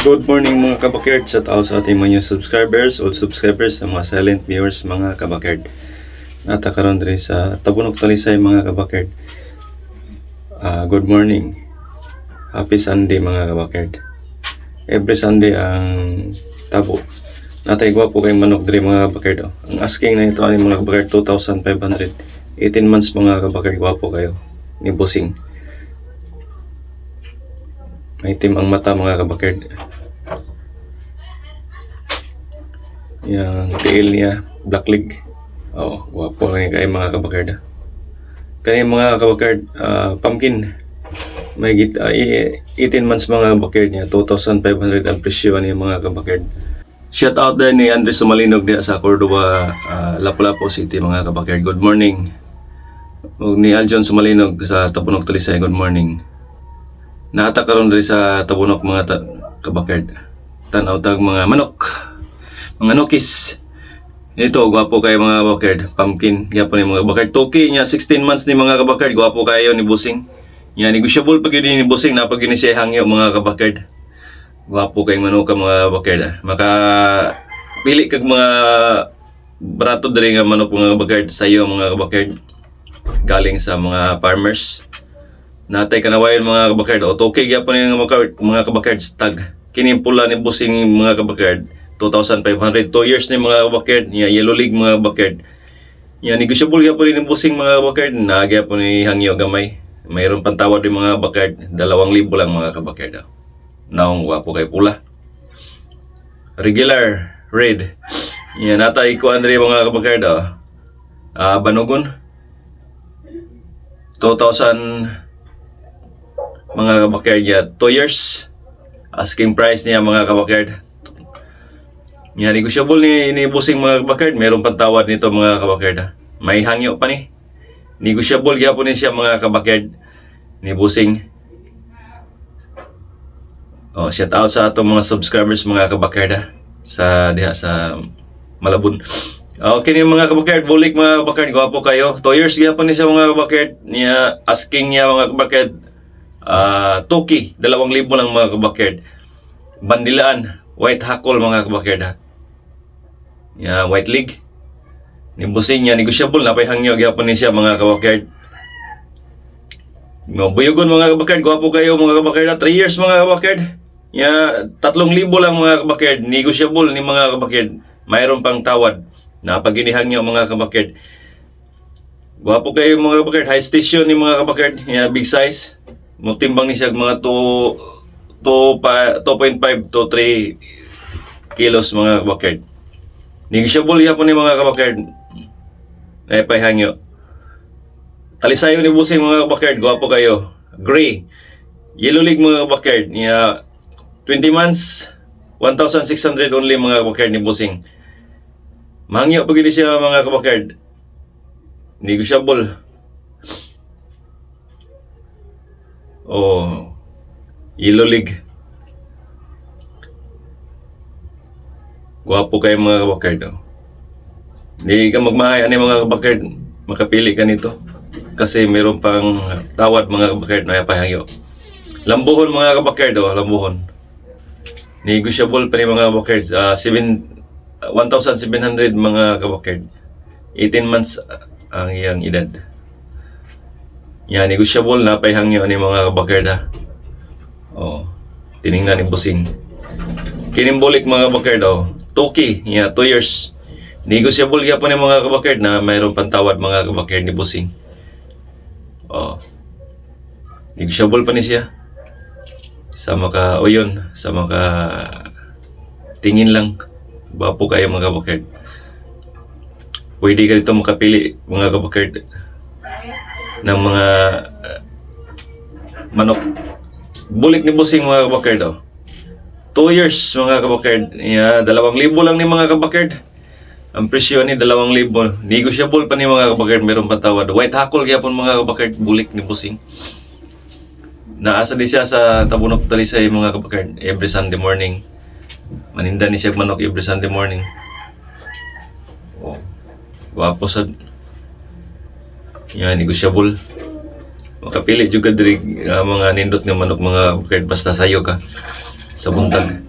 Good morning mga kabakerd. Shout out sa ating mga new subscribers, old subscribers, sa mga silent viewers mga kabakerd. Nata karon diri sa Tabunok Talisay mga kabakerd. Good morning. Happy Sunday mga kabakerd. Every Sunday ang tabo. Natay gwapo kay manok diri mga kabakerd. Ang asking na ito ani mga kabakerd 2,500. 18 months mga kabakerd, gwapo kayo. Ni Busing. May itim ang mata mga kabakerd. Yang tail niya, black leg. Oh, gwapo rin kayo mga kabakerd. Kaya mga kabakerd, pumpkin. May 18 months mga kabakerd niya, 2,500 ang presyo niya mga kabakerd. Shout out din ni Andres Sumalinog diya sa Cordova, Lapu-Lapu City mga kabakerd. Good morning. Ug ni Aljon Sumalinog sa Tabunok Talisay, good morning. Naata karon diri sa Tabunok mga kabakerd. Tanaw tag mga manok. Mga nokis. Ito gwapo kayo mga kabakerd. Pumpkin gyapon ni mga kabakerd. Toki niya 16 months ni mga kabakerd. Gwapo kayo ni Busing. Nya negotiable pag ni Busing na pag siya hangyo mga kabakerd. Gwapo kayong manok mga kabakerd. Maka pili kag mga barato diri nga manok mga kabakerd sayo mga kabakerd. Galing sa mga farmers. Natay kanawayon mga kabakerd. O toki gyapon ni mga kabakerd stag. Kini pula ni Busing mga kabakerd 2,500. 2 years ni mga kabakerd. Yellow league mga kabakerd. Negotiable gyapon ni Busing mga kabakerd. Nagyapon ni hangyo gamay. Mayroon pantawad ni mga kabakerd. 2,000 lang mga kabakerd. Naong gwapo kay pula. Regular red. Natay ko andre mga kabakerd. Banogon 2,000 mga kabakerd niya, 2 years. Asking price niya mga kabakerd. Negotiable ni Busing mga kabakerd. Mayroong pantawad nito mga kabakerd. May hangyo pa ni. Negotiable gyapon ni siya mga kabakerd ni Busing. Shout out sa atong mga subscribers mga kabakerd sa diha sa Malabon. Okay ni mga kabakerd, bulik mga kabakerd, gwapo kayo. 2 years gyapon ni siya mga kabakerd. Niya asking niya mga kabakerd Toki, 2,000 lang mga kabakerd. Bandilaan, white hakol mga kabakerd. White leg. Ni Busing niya, negotiable na pay hangyo gyapon ni siya mga kabakerd. Buyogon mga kabakerd, gwapo kayo mga kabakerd. 3 years mga kabakerd. 3,000 lang mga kabakerd. Negotiable ni mga kabakerd. Mayroon pang tawad. Napaginihangyo mga kabakerd. Gwapo kayo mga kabakerd. High station ni mga kabakerd. Big size. Mutimbang ni siya mga 2.5 to 3 kilos mga kabakerd. Negotiable yapon ni mga kabakerd. Pay hangyo. Talisayo ni Busing mga kabakerd. Gwapo kayo. Gray. Yellow league mga kabakerd. 20 months. 1,600 only mga kabakerd ni Busing. Mahangyo pag hindi siya mga kabakerd. Negotiable. Yellow league. Gwapo kayo mga kabakerd. Hindi ka magmahay ani mga kabakerd. Makapili ka nito. Kasi meron pang tawad mga kabakerd na yapahangyo. Lambuhon mga kabakerd. Lambuhon. Negotiable pa ni mga kabakerd. 1,700 mga kabakerd. 18 months ang iyang edad. Negotiable na pay hangyo ni mga kabakerd. Tiningnan ni Busing. Kinimbolik mga kabakerd. Toki, 2 years. Negotiable gyapon ni mga kabakerd na mayroong pantawad mga kabakerd ni Busing. Negotiable pa ni siya. Sa maka sa maka tingin lang. Bapo kayo mga kabakerd. Pwede ka dito makapili mga kabakerd ng mga manok. Bulik ni Busing mga kabakerd. 2 years mga kabakerd. 2,000 lang ni mga kabakerd. Ang presyo ni 2,000. Negotiable pa ni mga kabakerd. Meron patawad. White hakol gyapon mga kabakerd. Bulik ni Busing. Naasa di siya sa Tabunok Talisay mga kabakerd. Every Sunday morning. Maninda ni siya manok every Sunday morning. Gwapo sad. Negotiable. Makapili juga diri mga nindot nga manok mga kabakerd basta sayo ka sa buntag.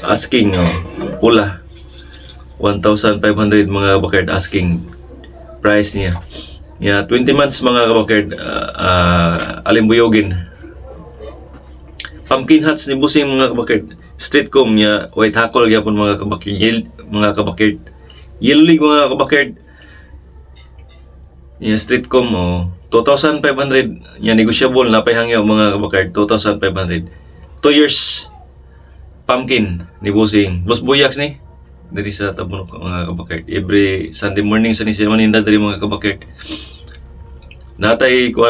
asking, pula. 1,500 mga kabakard asking price niya. 20 months mga kabakard, alimbuyogin. Pumpkin hats ni busing mga kabakard. Street comb niya, white hackle gyapon mga kabakard. Yellow league mga kabakard. Street comb 2,500. Negotiable na pahangyo mga kabakard, 2,500. 2 years pumpkin ni busing. Los Buyaks ni diri sa Tabunok mga kabakard. Every Sunday morning sa ni siya maninda diri mga kabakard. Natay ko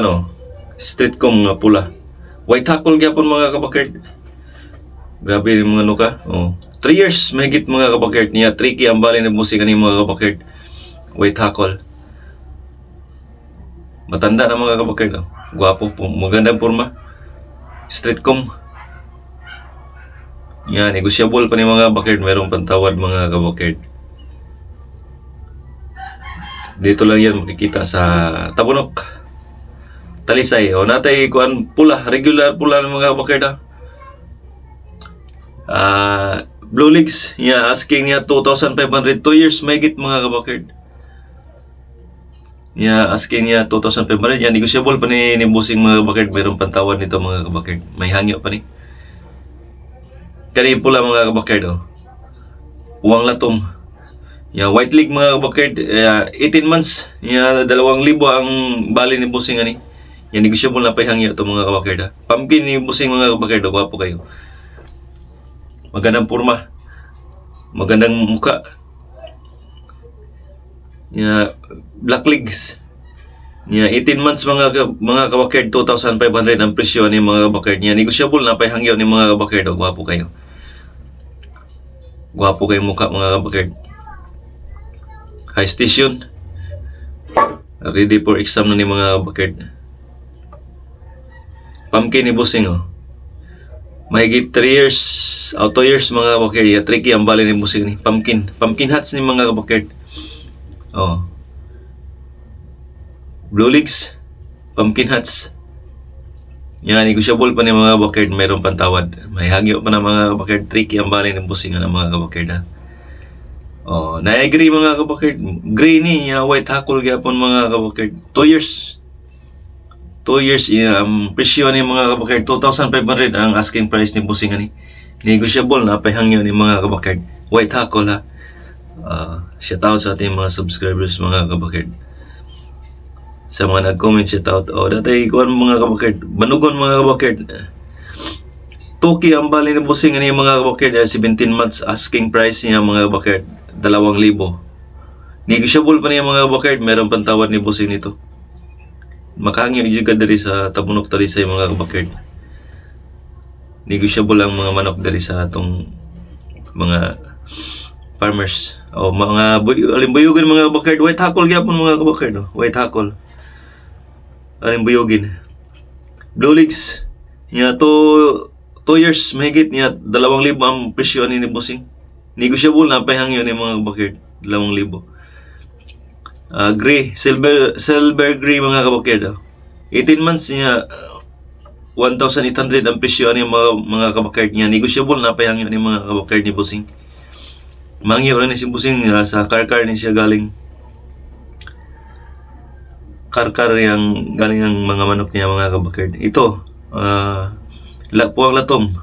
street comb nga pula. White hackle gyapon mga kabakard. Grabe rin mga nuka. 3 years mahigit mga kabakard niya. Tricky ang bali ni busing ani mga kabakard. White hackle. Matanda na mga kabakard. Gwapo, magandang forma. Street comb. Negotiable pa ni mga kabakard. Mayroong pantawad mga kabakard. Dito lang yan makikita sa Tabunok, Talisay. Natay kuan pula, regular pula ng mga kabakard. Blue Leagues, asking niya 2,500. 2 years mahigit mga kabakard. Asking niya 2,500. Negotiable pa ni busing mga kabakard. Mayroong pantawad nito mga kabakard. May hangyo pa ni. Kani pula mga kabakard. Uwang latom. White league mga kabakard. 18 months. 2,000 ang bali ni busing ani. Negotiable na pahangyo ito mga kabakard. Pumpkin ni busing mga kabakard. Gwapo kayo. Magandang forma. Magandang muka. Black legs. 18 months mga kabakard, 2,500 ang presyo ni mga kabakard niya. Negotiable na pahangyo ni mga kabakard. Gwapo kayo. Gwapo kayo muka mga kabakard. High station. Ready for exam na ni mga kabakard. Pumpkin ni busing mahigit 3 years, 2 years mga kabakard. Tricky ang bali ni busing ni. Pumpkin hats ni mga kabakard. Blue Leagues, pumpkin hats. Negotiable pa ni mga kabakard. Mayroong pantawad. May hangyo pa na mga kabakard. Tricky ang bali ng busing ng mga kabakard. Na-agree mga kabakard. Gray ni, white hackle gyapon mga kabakard. 2 years. 2 years, presyo ni mga kabakard. 2,500 ang asking price ni busing ni. Negotiable na pahangyo ni mga kabakard. White hackle ha. Shout out sa ating mga subscribers mga kabakard. Sa mga nag-comment, shout out. Datay kuan mga kabakard. Banugon mga kabakard. Toki ang bali ni busing ni mga kabakard. 17 months asking price niya mga kabakard. 2,000. Negotiable pa niya mga kabakard. Mayroong pantawad ni busing nito. Makahangyo juga dari sa Tabunok Talisay mga kabakard. Negotiable ang mga manok dari sa atong mga farmers. Mga alimbuyogin mga kabakard. White hackle gyapon mga kabakard. White hackle. Alimbuyogin. Blue Leagues. 2 years mahigit 2,000 ang presyo ni busing. Negotiable na pahangyo ni mga kabakard. 2,000. Gray, silver gray mga kabakard. 18 months 1,800 ang presyo ni mga kabakard niya. Negotiable na pahangyo ni mga kabakard ni busing. Mangyo rin si busing sa karkar ni siya galing. Karkar yang galing ang mga manok niya mga kabakard. Ito, puwang latom.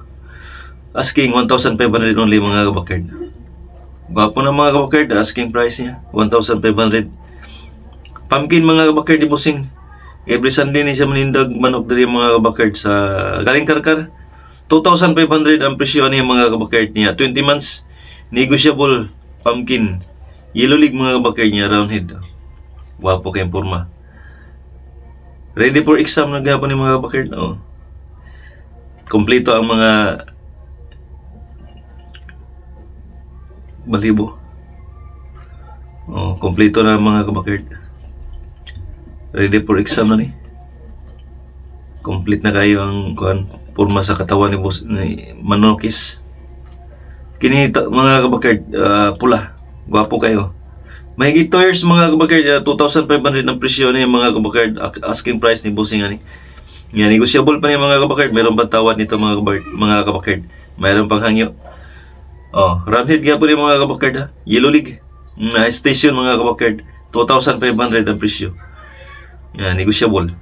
Asking 1,500 only mga kabakard. Gwapo na mga kabakard, asking price niya 1,500. Pumpkin mga kabakard di busing. Every Sunday ni siya manindag manok diri mga kabakard sa galing karkar. 2,500 ang presyo niya mga kabakard niya. 20 months. Negotiable. Pumpkin. Yellow league mga kabakard niya. Round head. Gwapo kayong forma. Ready for exam na gapon ni mga kabakard. Kompleto ang mga balibo. Kompleto na ang mga kabakard. Ready for exam na ni. Complete na kayo ang forma sa katawan ni manokis. Kini mga kabakard, pula. Gwapo kayo. Mahigit 2 years mga kabakard. 2,500 ang presyo ni mga kabakard. Asking price ni busing ani. Negotiable pa ni mga kabakard. Mayroon pang tawad nito mga kabakard. Mayroon pang hangyo. Oh, Ramhead nga po ni mga kabakard ha. Yellow League. Station mga kabakard. 2,500 ang presyo. Yan, negotiable.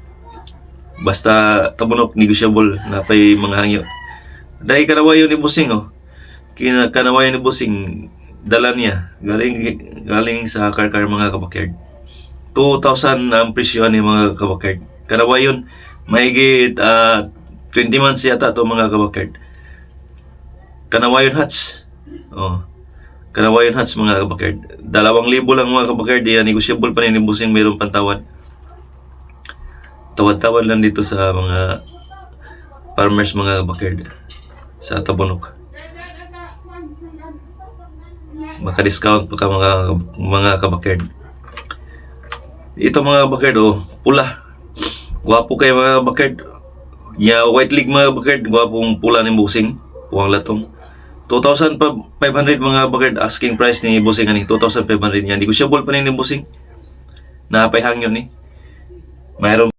Basta tabunok, negotiable na pay mga hangyo. Dahil kanawayo ni Busing, oh. Kanawayo ni Busing, dala niya. Galing sa Karkar mga kabakard. 2,000 ang presyo ni mga kabakard. Kanawayon, mahigit 20 months yata to mga kabakard. Kanawayon hats. Oh. Kanawayon hats mga kabakard. 2,000 lang mga kabakard. Yan, negotiable pa ni Busing, mayroon pantawad. Tawad-tawad lang dito sa mga farmers mga kabakard sa Tabunok. Maka-discount pa ka mga kabakard. Ito mga kabakard, oh, pula. Gwapo kayo mga kabakard. White League mga kabakard, gwapong pula ni Busing. Puwang latong. 2,500 mga kabakard, asking price ni Busing ani 2,500 yan. Negotiable pa ni Busing. Napay hangyo ni. Mayroon